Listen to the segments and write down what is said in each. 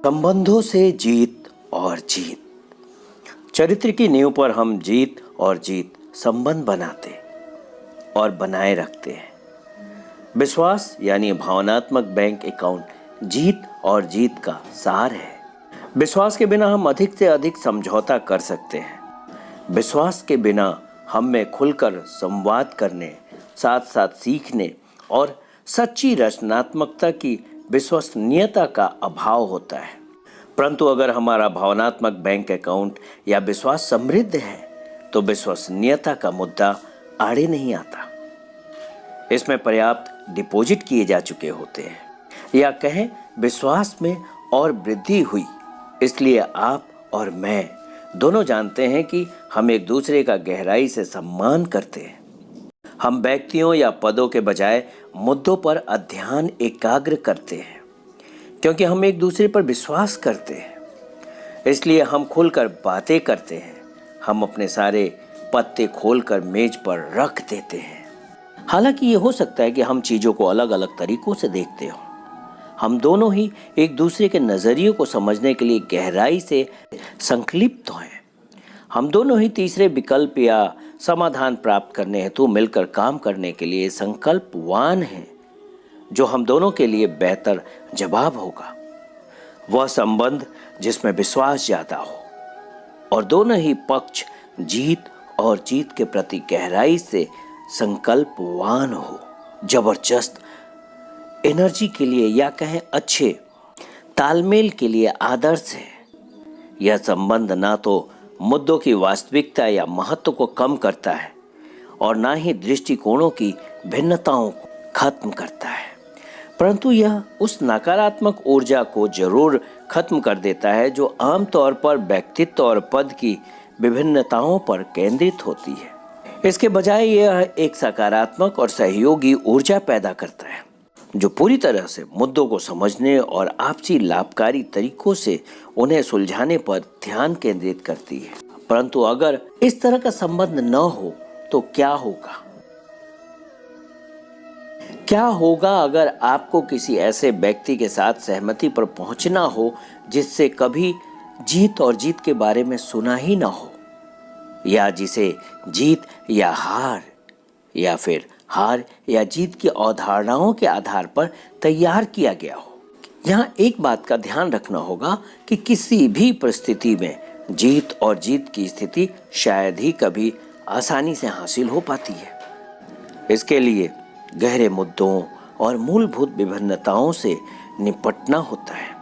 संबंधों से जीत और जीत। चरित्र की नींव पर हम जीत और जीत संबंध बनाते और बनाए रखते हैं। विश्वास यानी भावनात्मक बैंक अकाउंट जीत और जीत का सार है। विश्वास के बिना हम अधिक से अधिक समझौता कर सकते हैं। विश्वास के बिना हम में खुलकर संवाद करने, साथ साथ सीखने और सच्ची रचनात्मकता की विश्वसनीयता का अभाव होता है। परंतु अगर हमारा भावनात्मक बैंक अकाउंट या विश्वास समृद्ध है तो विश्वसनीयता का मुद्दा आड़े नहीं आता। इसमें पर्याप्त डिपॉजिट किए जा चुके होते हैं, या कहें विश्वास में और वृद्धि हुई। इसलिए आप और मैं दोनों जानते हैं कि हम एक दूसरे का गहराई से सम्मान करते हैं। हम व्यक्तियों या पदों के बजाय मुद्दों पर ध्यान एकाग्र करते हैं, क्योंकि हम एक दूसरे पर विश्वास करते हैं। इसलिए हम खुलकर बातें करते हैं। हम अपने सारे पत्ते खोलकर मेज पर रख देते हैं। हालांकि ये हो सकता है कि हम चीज़ों को अलग अलग तरीकों से देखते हों। हम दोनों ही एक दूसरे के नज़रिए को समझने के लिए गहराई से संकल्पित हैं। हम दोनों ही तीसरे विकल्प या समाधान प्राप्त करने हेतु मिलकर काम करने के लिए संकल्पवान हैं, जो हम दोनों के लिए बेहतर जवाब होगा। वह संबंध जिसमें विश्वास ज्यादा हो और दोनों ही पक्ष जीत और जीत के प्रति गहराई से संकल्पवान हो। जबरदस्त एनर्जी के लिए, या कहें अच्छे तालमेल के लिए आदर्श है। यह संबंध ना तो मुद्दों की वास्तविकता या महत्व को कम करता है और ना ही दृष्टिकोणों की भिन्नताओं को खत्म करता है, परंतु यह उस नकारात्मक ऊर्जा को जरूर खत्म कर देता है जो आमतौर पर व्यक्तित्व और पद की विभिन्नताओं पर केंद्रित होती है। इसके बजाय यह एक सकारात्मक और सहयोगी ऊर्जा पैदा करता है, जो पूरी तरह से मुद्दों को समझने और आपसी लाभकारी तरीकों से उन्हें सुलझाने पर ध्यान केंद्रित करती है। परंतु अगर इस तरह का संबंध न हो तो क्या होगा? क्या होगा अगर आपको किसी ऐसे व्यक्ति के साथ सहमति पर पहुंचना हो जिससे कभी जीत और जीत के बारे में सुना ही ना हो, या जिसे जीत या हार या फिर हार या जीत की अवधारणाओं के आधार पर तैयार किया गया हो? यहाँ एक बात का ध्यान रखना होगा कि किसी भी परिस्थिति में जीत और जीत की स्थिति शायद ही कभी आसानी से हासिल हो पाती है। इसके लिए गहरे मुद्दों और मूलभूत विभिन्नताओं से निपटना होता है,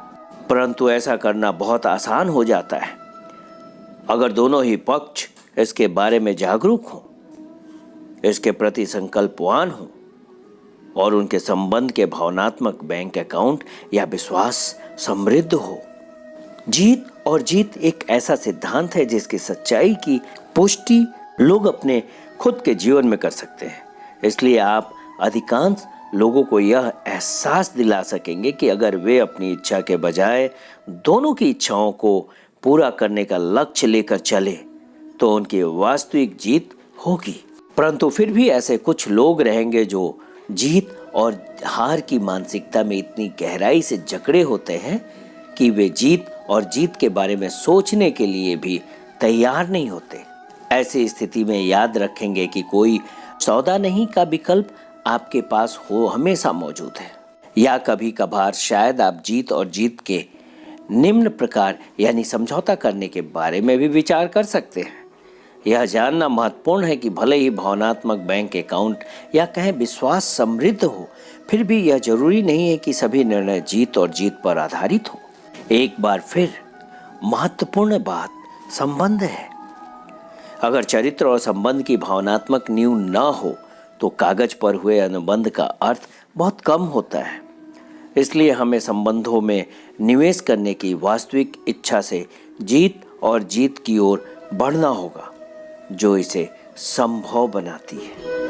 परंतु ऐसा करना बहुत आसान हो जाता है अगर दोनों ही पक्ष इसके बारे में जागरूक हों, इसके प्रति संकल्पवान हों और उनके संबंध के भावनात्मक बैंक अकाउंट या विश्वास समृद्ध हो। जीत और जीत एक ऐसा सिद्धांत है जिसकी सच्चाई की पुष्टि लोग अपने खुद के जीवन में कर सकते हैं। इसलिए आप अधिकांश लोगों को यह एहसास दिला सकेंगे कि अगर वे अपनी इच्छा के बजाय दोनों की इच्छाओं को पूरा करने का लक्ष्य लेकर चले तो उनकी वास्तविक जीत होगी। परंतु फिर भी ऐसे कुछ लोग रहेंगे जो जीत और हार की मानसिकता में इतनी गहराई से जकड़े होते हैं कि वे जीत और जीत के बारे में सोचने के लिए भी तैयार नहीं होते। ऐसी स्थिति में याद रखेंगे कि कोई सौदा नहीं का विकल्प आपके पास हो हमेशा मौजूद है, या कभी कभार शायद आप जीत और जीत के निम्न प्रकार यानी समझौता करने के बारे में भी विचार कर सकते हैं। यह जानना महत्वपूर्ण है कि भले ही भावनात्मक बैंक अकाउंट या कहें विश्वास समृद्ध हो, फिर भी यह जरूरी नहीं है कि सभी निर्णय जीत और जीत पर आधारित हो। एक बार फिर महत्वपूर्ण बात संबंध है। अगर चरित्र और संबंध की भावनात्मक नींव न हो तो कागज पर हुए अनुबंध का अर्थ बहुत कम होता है। इसलिए हमें संबंधों में निवेश करने की वास्तविक इच्छा से जीत और जीत की ओर बढ़ना होगा, जो इसे संभव बनाती है।